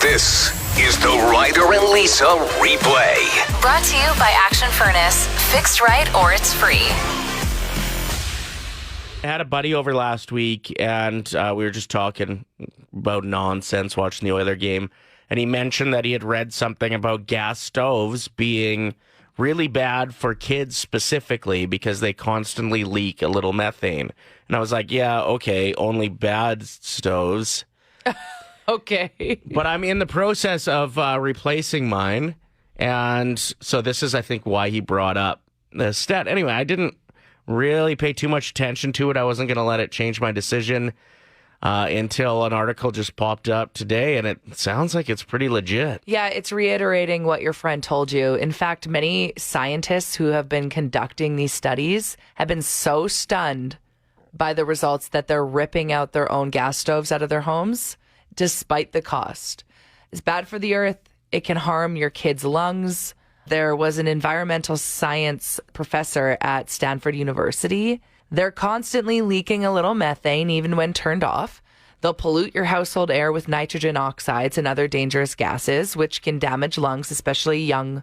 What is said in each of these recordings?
This is the Ryder and Lisa replay. Brought to you by Action Furnace. Fixed right or it's free. I had a buddy over last week, and we were just talking about nonsense watching the Oiler game, and he mentioned that he had read something about gas stoves being really bad for kids specifically because they constantly leak a little methane. And I was like, yeah, okay, only bad stoves. Okay. But I'm in the process of replacing mine, and so this is, I think, why he brought up the stat. Anyway, I didn't really pay too much attention to it. I wasn't going to let it change my decision until an article just popped up today, and it sounds like it's pretty legit. Yeah, it's reiterating what your friend told you. In fact, many scientists who have been conducting these studies have been so stunned by the results that they're ripping out their own gas stoves out of their homes, despite the cost. It's bad for the earth. It can harm your kids' lungs. There was an environmental science professor at Stanford University. They're constantly leaking a little methane, even when turned off. They'll pollute your household air with nitrogen oxides and other dangerous gases, which can damage lungs, especially young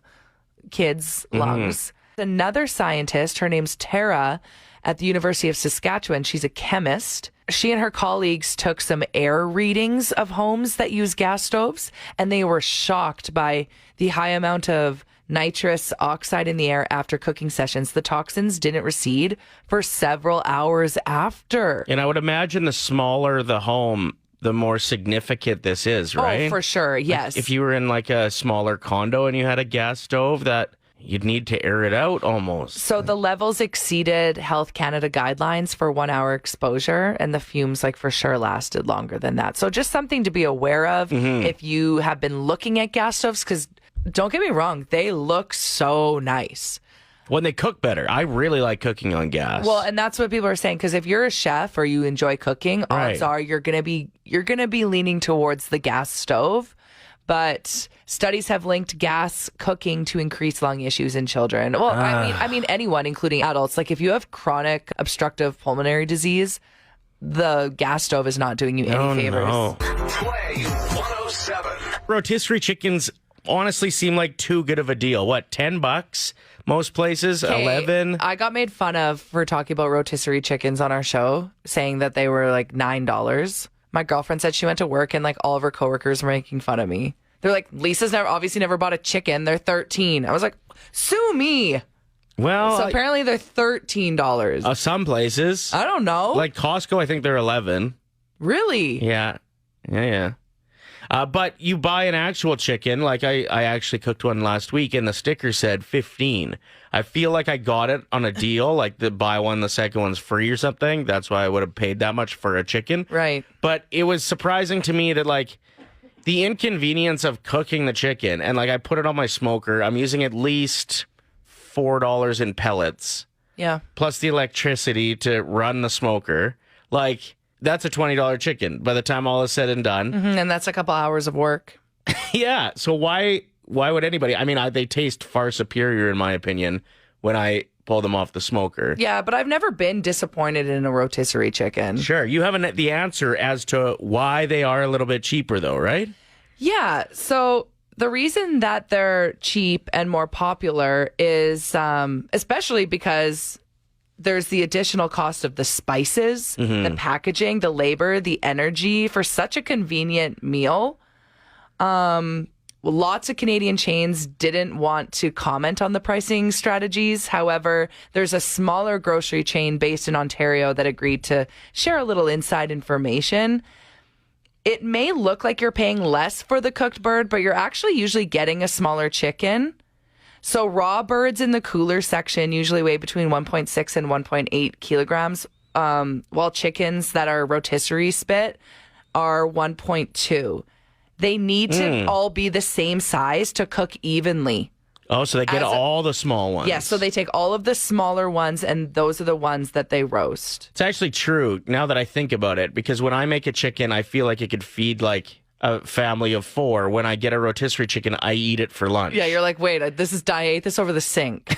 kids' lungs. Another scientist, her name's Tara, at the University of Saskatchewan. She's a chemist. She and her colleagues took some air readings of homes that use gas stoves, and they were shocked by the high amount of nitrous oxide in the air after cooking sessions. The toxins didn't recede for several hours after. And I would imagine the smaller the home, the more significant this is, right? Oh, for sure, yes. Like if you were in like a smaller condo and you had a gas stove, that you'd need to air it out almost. So the levels exceeded Health Canada guidelines for 1 hour exposure, and the fumes for sure lasted longer than that. So just something to be aware of if you have been looking at gas stoves, because don't get me wrong, they look so nice. When they cook better. I really like cooking on gas. Well, and that's what people are saying, because if you're a chef or you enjoy cooking, odds are you're gonna be leaning towards the gas stove. But studies have linked gas cooking to increased lung issues in children. Well, I mean anyone, including adults. Like if you have chronic obstructive pulmonary disease, the gas stove is not doing you any favors. No. Play 107. Rotisserie chickens honestly seem like too good of a deal. What, $10 most places? Okay, 11? I got made fun of for talking about rotisserie chickens on our show, saying that they were like $9. My girlfriend said she went to work and all of her coworkers were making fun of me. They're like, Lisa's obviously never bought a chicken. They're $13. I was like, sue me. Well, So apparently they're $13. some places. I don't know. Like Costco, I think they're 11. Really? Yeah. But you buy an actual chicken, like I actually cooked one last week, and the sticker said 15. I feel like I got it on a deal, like the buy one, the second one's free or something. That's why I would have paid that much for a chicken. Right. But it was surprising to me that the inconvenience of cooking the chicken, and I put it on my smoker. I'm using at least $4 in pellets. Yeah. Plus the electricity to run the smoker. That's a $20 chicken by the time all is said and done. And that's a couple hours of work. Yeah. So why would anybody? I mean, they taste far superior, in my opinion, when I pull them off the smoker. Yeah, but I've never been disappointed in a rotisserie chicken. Sure. You have the answer as to why they are a little bit cheaper, though, right? Yeah. So the reason that they're cheap and more popular is especially because there's the additional cost of the spices, the packaging, the labor, the energy for such a convenient meal. Lots of Canadian chains didn't want to comment on the pricing strategies. However, there's a smaller grocery chain based in Ontario that agreed to share a little inside information. It may look like you're paying less for the cooked bird, but you're actually usually getting a smaller chicken. So raw birds in the cooler section usually weigh between 1.6 and 1.8 kilograms, while chickens that are rotisserie spit are 1.2. They need to all be the same size to cook evenly. Oh, so they get all the small ones. Yeah, so they take all of the smaller ones, and those are the ones that they roast. It's actually true now that I think about it, because when I make a chicken, I feel like it could feed a family of 4. When I get a rotisserie chicken, I eat it for lunch. Yeah, you're like, wait, I ate this over the sink.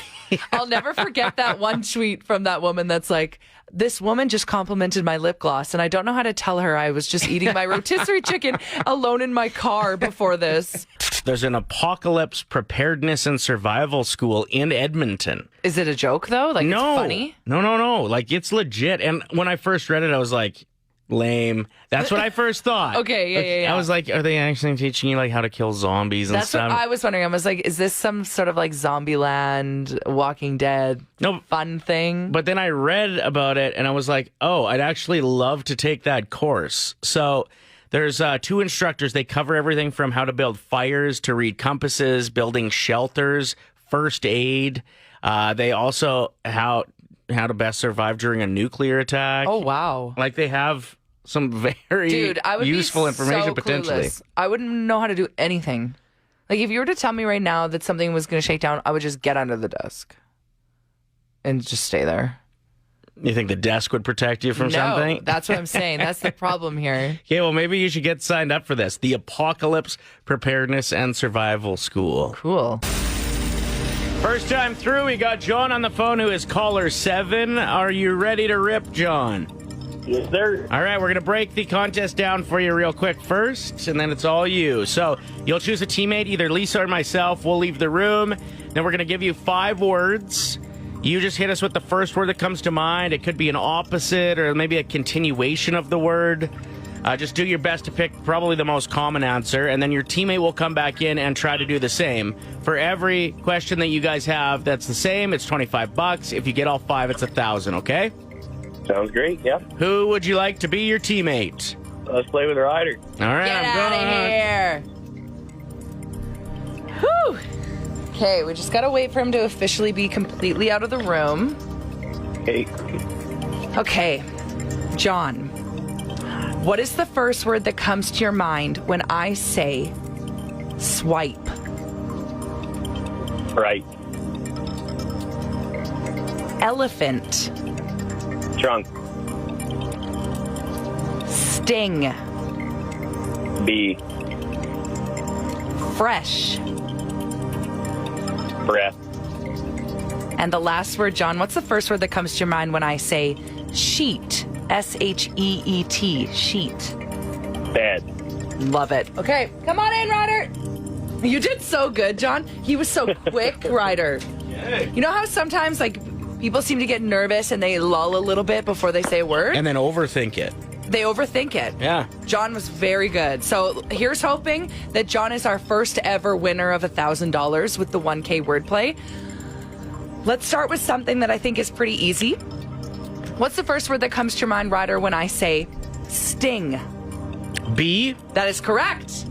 I'll never forget that one tweet from that woman that's like, this woman just complimented my lip gloss, and I don't know how to tell her I was just eating my rotisserie chicken alone in my car before this. There's an apocalypse preparedness and survival school in Edmonton. Is it a joke, though? Like, No. it's funny? No. Like, it's legit. And when I first read it, I was like, lame. That's what I first thought. Okay, yeah. I was like, are they actually teaching you like how to kill zombies and That's stuff? what I was wondering. I was like, is this some sort of like Zombieland, Walking Dead fun thing? But then I read about it and I was like, oh, I'd actually love to take that course. So there's 2 instructors. They cover everything from how to build fires to read compasses, building shelters, first aid. They also how to best survive during a nuclear attack. Oh, wow. Like, they have some very I would useful be information so potentially. Clueless. I wouldn't know how to do anything. Like, if you were to tell me right now that something was going to shake down, I would just get under the desk and just stay there. You think the desk would protect you from something? That's what I'm saying. That's the problem here. Okay, well, maybe you should get signed up for this. The Apocalypse Preparedness and Survival School. Cool. First time through, we got John on the phone, who is caller 7. Are you ready to rip, John? Yes, sir. All right, we're going to break the contest down for you real quick first, and then it's all you. So you'll choose a teammate, either Lisa or myself. We'll leave the room. Then we're going to give you 5 words. You just hit us with the first word that comes to mind. It could be an opposite or maybe a continuation of the word. Just do your best to pick probably the most common answer, and then your teammate will come back in and try to do the same. For every question that you guys have that's the same, it's $25. If you get all 5, it's $1,000, okay? Sounds great, yeah. Who would you like to be your teammate? Let's play with Ryder. All right, Get I'm out going. of here. Whew. Okay, we just got to wait for him to officially be completely out of the room. Hey, Okay, John, what is the first word that comes to your mind when I say swipe? right. Elephant. Trunk. Sting. B. Fresh. Breath. And the last word, John, what's the first word that comes to your mind when I say sheet? S-H-E-E-T. Sheet. Bed. Love it. Okay, come on in, Ryder. You did so good, John. He was so quick, Ryder. You know how sometimes, like, people seem to get nervous and they lull a little bit before they say a word? And then overthink it. They overthink it. Yeah. John was very good. So here's hoping that John is our first ever winner of $1,000 with the 1K wordplay. Let's start with something that I think is pretty easy. What's the first word that comes to your mind, Ryder, when I say sting? B. That is correct.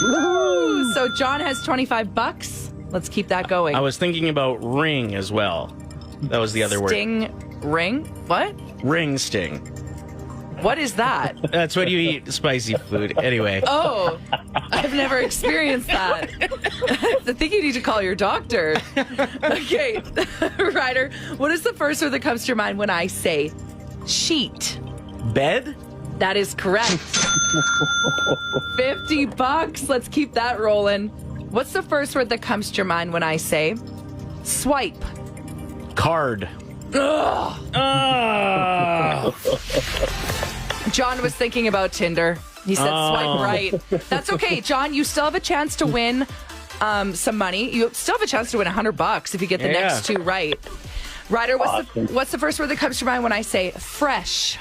Woo! So John has $25. Let's keep that going. I was thinking about ring as well. That was the other word. Sting ring? What? Ring sting. What is that? That's when you eat spicy food. Anyway. Oh, I've never experienced that. I think you need to call your doctor. Okay, Ryder, what is the first word that comes to your mind when I say sheet? Bed? That is correct. $50. Let's keep that rolling. What's the first word that comes to your mind when I say swipe? Card. Ugh. John was thinking about Tinder. He said swipe right. That's okay, John. You still have a chance to win some money. You still have a chance to win $100 if you get the next 2 right. Ryder, what's the first word that comes to mind when I say fresh?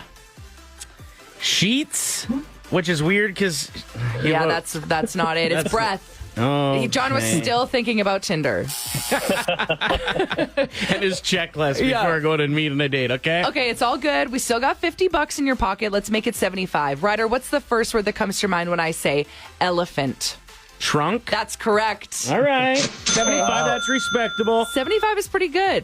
Sheets? Which is weird because... Yeah, that's not it. It's breath. Oh, John was still thinking about Tinder. And his checklist before going and meeting a date, okay? Okay, it's all good. We still got $50 in your pocket. Let's make it 75. Ryder, what's the first word that comes to your mind when I say elephant? Trunk? That's correct. All right. 75, that's respectable. 75 is pretty good.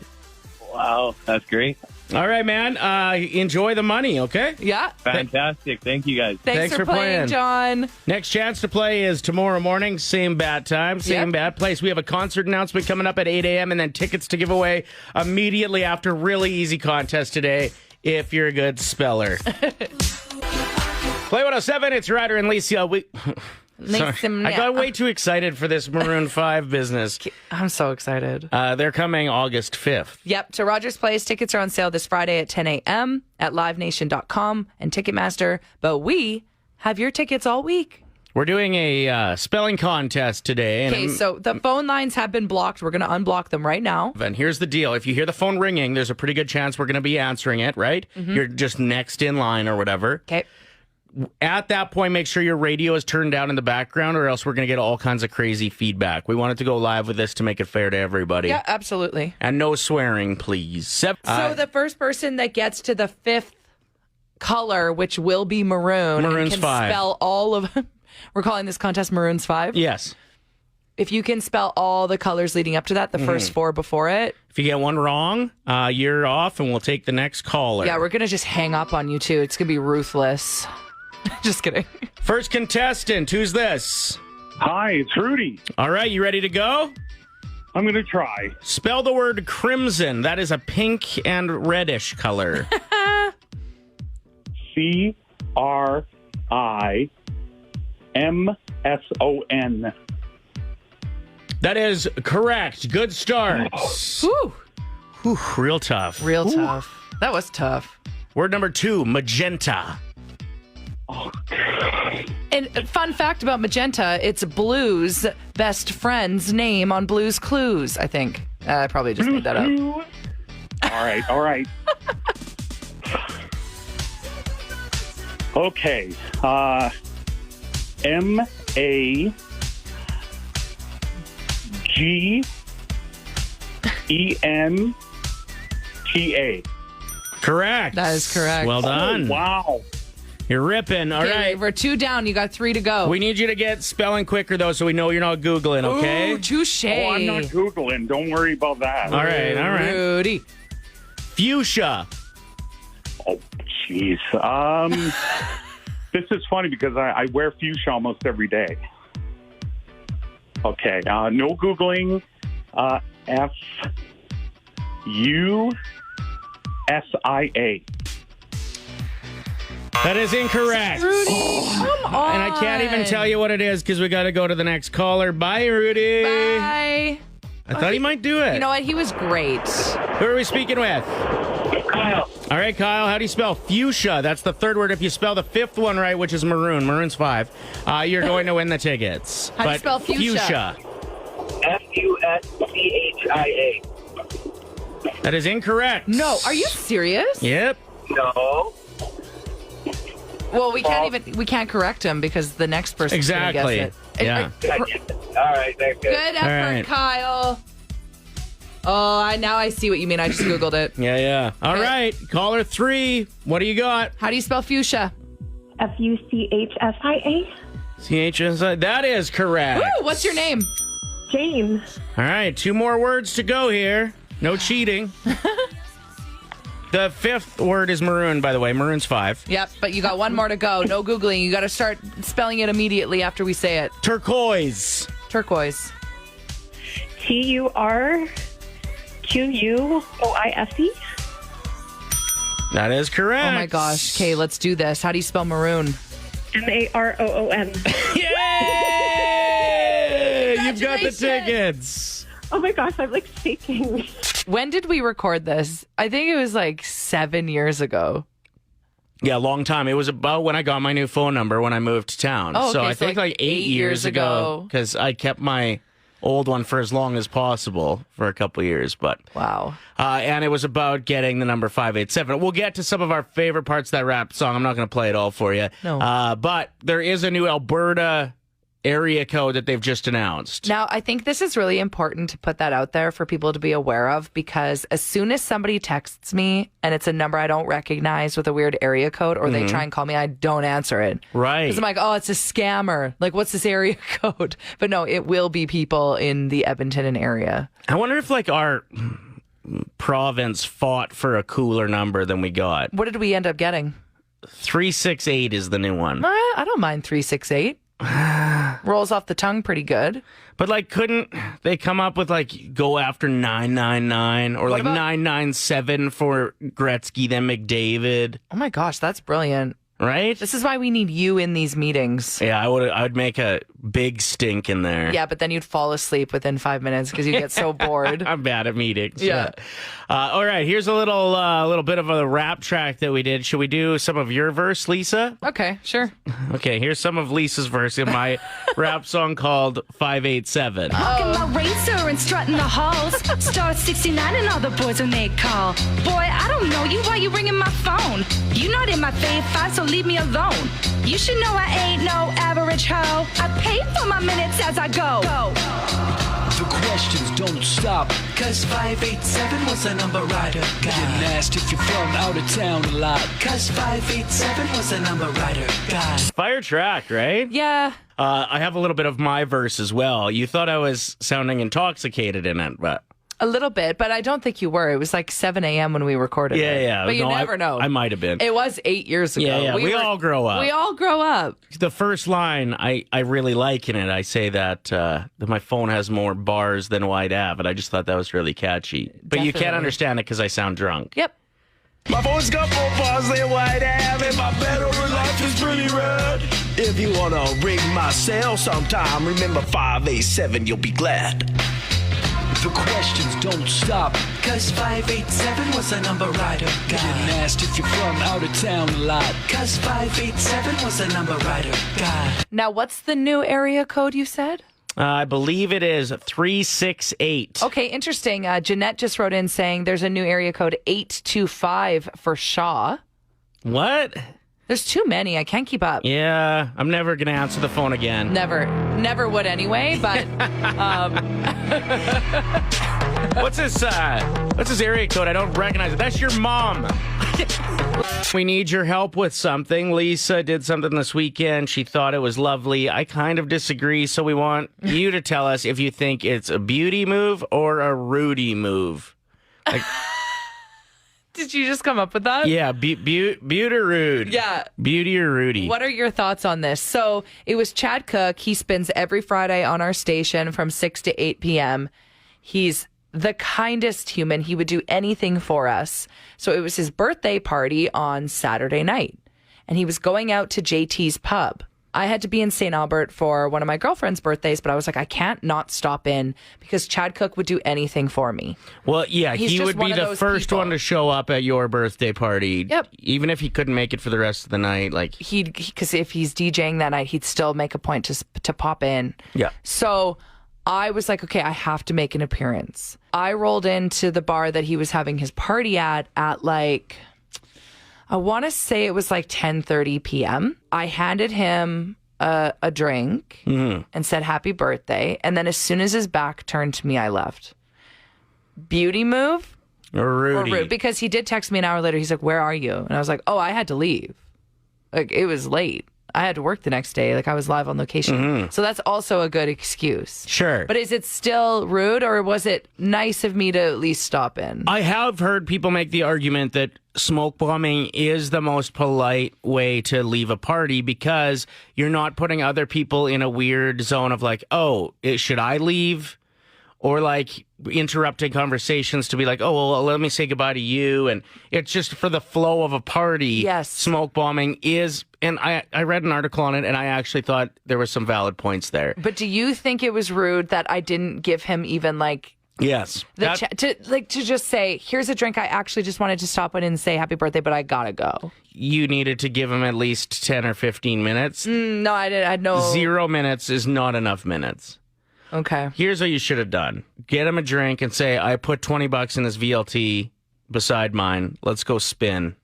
Wow, that's great. All right, man. Enjoy the money, okay? Yeah. Fantastic. Thank you, guys. Thanks for playing, John. Next chance to play is tomorrow morning. Same bat time, same bad place. We have a concert announcement coming up at 8 a.m. and then tickets to give away immediately after. Really easy contest today if you're a good speller. Play 107, it's Ryder and Lisa. Sorry. I got way too excited for this Maroon 5 business. I'm so excited. They're coming August 5th. Yep, to Rogers Place. Tickets are on sale this Friday at 10 a.m. at livenation.com and Ticketmaster. But we have your tickets all week. We're doing a spelling contest today. Okay, so the phone lines have been blocked. We're going to unblock them right now. And here's the deal. If you hear the phone ringing, there's a pretty good chance we're going to be answering it, right? You're just next in line or whatever. Okay. At that point, make sure your radio is turned down in the background or else we're going to get all kinds of crazy feedback. We wanted to go live with this to make it fair to everybody. Yeah, absolutely. And no swearing, please. So the first person that gets to the fifth color, which will be maroon, Maroon's and can 5. spell all of... We're calling this contest Maroon's 5? Yes. If you can spell all the colors leading up to that, the first 4 before it. If you get one wrong, you're off and we'll take the next caller. Yeah, we're going to just hang up on you, too. It's going to be ruthless. Just kidding. First contestant, who's this? Hi, it's Rudy. All right, you ready to go? I'm going to try. Spell the word crimson. That is a pink and reddish color. CRIMSON. That is correct. Good start. Whew. Whew, real tough. Real tough. That was tough. Word number 2, magenta. And fun fact about magenta, it's Blue's best friend's name on Blue's Clues, I think. I probably just made that up. All right. Okay. MAGENTA. Correct. That is correct. Well done. Oh, wow. You're ripping. All Okay, right. we're 2 down. You got 3 to go. We need you to get spelling quicker, though, so we know you're not Googling, okay? Ooh, touche. Oh, I'm not Googling. Don't worry about that. All right. Rudy. Fuchsia. Oh, jeez. This is funny because I wear fuchsia almost every day. Okay. No Googling. FUSIA. That is incorrect. Rudy, come on. And I can't even tell you what it is because we got to go to the next caller. Bye, Rudy. Bye. I thought he might do it. You know what? He was great. Who are we speaking with? Kyle. All right, Kyle, how do you spell fuchsia? That's the third word. If you spell the fifth one right, which is maroon, maroon's 5, you're going to win the tickets. How do you spell fuchsia? FUSCHIA. That is incorrect. No, are you serious? Yep. No. Well, we can't correct him because the next person Exactly. Guess it. Yeah. All right, thanks, guys. Good effort, right. Kyle. Oh, now I see what you mean. I just Googled it. Yeah. All Okay. right, caller 3. What do you got? How do you spell fuchsia? FUCHSIA. CHSI. That is correct. Woo, what's your name? Jane. All right, 2 more words to go here. No cheating. The 5th word is maroon, by the way. Maroon's 5. Yep, but you got 1 more to go. No Googling. You got to start spelling it immediately after we say it. Turquoise. Turquoise. TURQUOISE. That is correct. Oh my gosh. Okay, let's do this. How do you spell maroon? MAROON. Yay! You've got the Congratulations. tickets. Oh my gosh, I'm like shaking. When did we record this? I think it was like 7 years ago. Yeah, long time. It was about when I got my new phone number when I moved to town. Oh, So okay, I so think like like 8 years ago because I kept my old one for as long as possible for a couple of years. But Wow. and it was about getting the number 587. We'll get to some of our favorite parts of that rap song. I'm not going to play it all for you. No. But there is a new Alberta area code that they've just announced. Now, I think this is really important to put that out there for people to be aware of because as soon as somebody texts me and it's a number I don't recognize with a weird area code or they try and call me, I don't answer it. Right. Because I'm like, oh, it's a scammer. Like, what's this area code? But no, it will be people in the Edmonton area. I wonder if like our province fought for a cooler number than we got. What did we end up getting? 368 is the new one. I don't mind 368. Rolls off the tongue pretty good. But like, couldn't they come up with like go after 999 or like about- 997 for Gretzky then McDavid? Oh my gosh, that's brilliant. right? This is why we need you in these meetings. Yeah, I would make a big stink in there. Yeah, but then you'd fall asleep within 5 minutes because you get so bored. I'm bad at meetings. Yeah. All right, here's a little bit of a rap track that we did. Should we do some of your verse, Lisa? Okay, sure. Okay, here's some of Lisa's verse in my rap song called 587. Walking my racer and strutting the halls. Star 69 and all the boys when they call. Boy, I don't know you. Why you ringing my phone? You not in my fave 5, so leave me alone. You should know I ain't no average hoe. I pay for my minutes as I go. The questions don't stop, cause 587 was a number rider guy. Getting asked if you're from out of town a lot, cause 587 was a number rider guy. Fire track, right? Yeah. I have a little bit of my verse as well. You thought I was sounding intoxicated in it, but... A little bit, but I don't think you were. It was like 7 a.m. when we recorded it. Yeah. But you No, never know. I might have been. It was 8 years ago. Yeah. We all grow up. We all grow up. The first line I really like in it, I say that my phone has more bars than White Ave, and I just thought that was really catchy. But you can't Definitely. understand it because I sound drunk. Yep. My phone's got more bars than White Ave, and my battery life is pretty red. If you wanna ring my cell sometime, remember 587, you'll be glad. The questions don't stop, cause 587 was a number rider guy. Getting asked if you're from out of town a lot, cause 587 was a number rider guy. Now, what's the new area code you said? I believe it is 368. Okay, interesting. Jeanette just wrote in saying there's a new area code 825 for Shaw. What? There's too many. I can't keep up. Yeah, I'm never going to answer the phone again. Never would anyway, but What's this area code? I don't recognize it. That's your mom. We need your help with something. Lisa did something this weekend. She thought it was lovely. I kind of disagree, so we want you to tell us if you think it's a beauty move or a Rudy move. Like, did you just come up with that? yeah, beauty or rude? Yeah. Beauty or Rudy? What are your thoughts on this? So it was Chad Cook. He spins every Friday on our station from 6 to 8 p.m. He's the kindest human. He would do anything for us. So it was his birthday party on Saturday night, and he was going out to JT's pub. I had to be in St. Albert for one of my girlfriend's birthdays, but I was like, I can't not stop in because Chad Cook would do anything for me. Well, yeah, He's he just would one be of the those first people. one to show up at your birthday party. Yep. Even if he couldn't make it for the rest of the night, like Because if he's DJing that night, he'd still make a point to pop in. yeah. So I was like, okay, I have to make an appearance. I rolled into the bar that he was having his party at like, I want to say it was like 10:30 p.m. I handed him a drink and said happy birthday. And then as soon as his back turned to me, I left. Beauty move Or Rudy. or rude? Because he did text me an hour later. He's like, where are you? And I was like, oh, I had to leave. Like, it was late. I had to work the next day. Like, I was live on location. So that's also a good excuse. Sure. But is it still rude, or was it nice of me to at least stop in? I have heard people make the argument that smoke bombing is the most polite way to leave a party because you're not putting other people in a weird zone of like, oh, should I leave? Or like interrupting conversations to be like, oh, well, let me say goodbye to you. And it's just for the flow of a party. Yes. Smoke bombing is, and I read an article on it and I actually thought there were some valid points there. But do you think it was rude that I didn't give him even like Yes. to just say, here's a drink. I actually just wanted to stop in and say happy birthday, but I gotta go. You needed to give him at least 10 or 15 minutes. No, I didn't. I had no. 0 minutes is not enough minutes. Okay. Here's what you should have done. Get him a drink and say, I put $20 in this VLT beside mine. Let's go spin.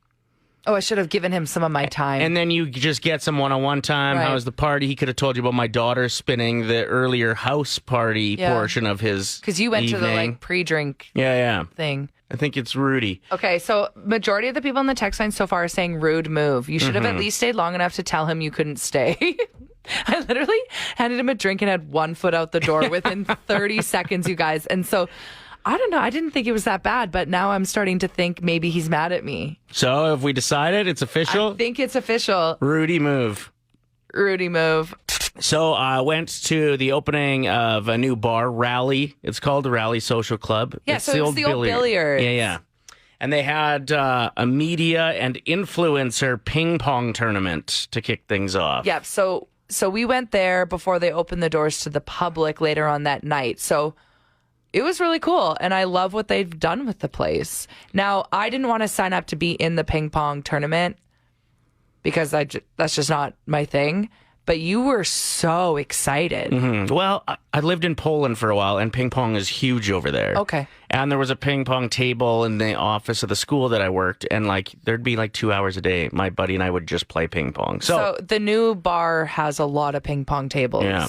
Oh, I should have given him some of my time. And then you just get some one-on-one time. Right. How was the party? He could have told you about my daughter spinning the earlier house party Yeah. portion of his Because you went to the evening. like pre-drink Yeah. thing. I think it's Rudy. Okay, so majority of the people in the text line so far are saying rude move. You should have at least stayed long enough to tell him you couldn't stay. I literally handed him a drink and had 1 foot out the door within 30 seconds, you guys. And so, I don't know. I didn't think it was that bad, but now I'm starting to think maybe he's mad at me. So have we decided it's official? I think it's official. Rudy move. Rudy move. So I went to the opening of a new bar, Rally. It's called the Rally Social Club. Yeah, so it's the old Billiards. Yeah. And they had a media and influencer ping pong tournament to kick things off. Yep. So we went there before they opened the doors to the public later on that night. So it was really cool, and I love what they've done with the place. Now, I didn't want to sign up to be in the ping pong tournament because that's just not my thing. But you were so excited. Mm-hmm. Well, I lived in Poland for a while, and ping pong is huge over there. Okay. And there was a ping pong table in the office of the school that I worked, and there'd be 2 hours a day. My buddy and I would just play ping pong. So the new bar has a lot of ping pong tables. Yeah.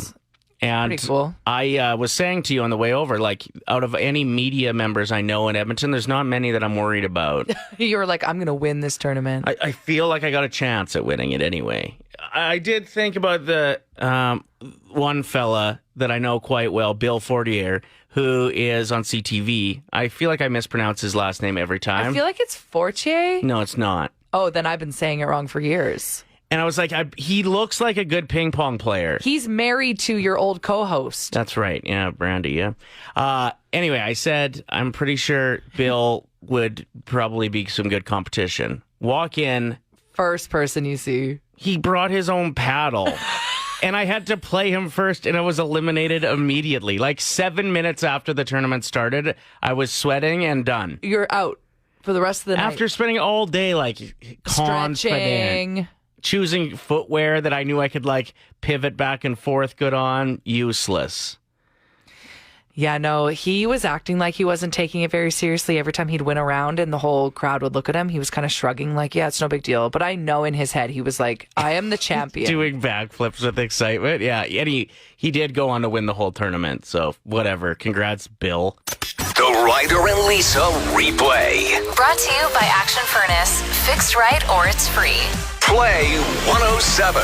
And pretty cool. I was saying to you on the way over, out of any media members I know in Edmonton, there's not many that I'm worried about. You were like, I'm going to win this tournament. I feel like I got a chance at winning it anyway. I did think about the one fella that I know quite well, Bill Fortier, who is on CTV. I feel like I mispronounce his last name every time. I feel like it's Fortier. No, it's not. Oh, then I've been saying it wrong for years. And I was like, he looks like a good ping pong player. He's married to your old co-host. That's right. Yeah, Brandy, yeah. Anyway, I said, I'm pretty sure Bill would probably be some good competition. Walk in. First person you see. He brought his own paddle. And I had to play him first, and I was eliminated immediately. 7 minutes after the tournament started, I was sweating and done. You're out for the rest of the night. After spending all day, confident. Stretching. Choosing footwear that I knew I could pivot back and forth good on, useless. Yeah, no, he was acting like he wasn't taking it very seriously. Every time he'd win a round and the whole crowd would look at him, he was kind of shrugging yeah, it's no big deal. But I know in his head, he was like, I am the champion. Doing backflips with excitement. Yeah, and he did go on to win the whole tournament. So whatever. Congrats, Bill. The Ryder and Lisa replay. Brought to you by Action Furnace. Fixed right or it's free. Play 107.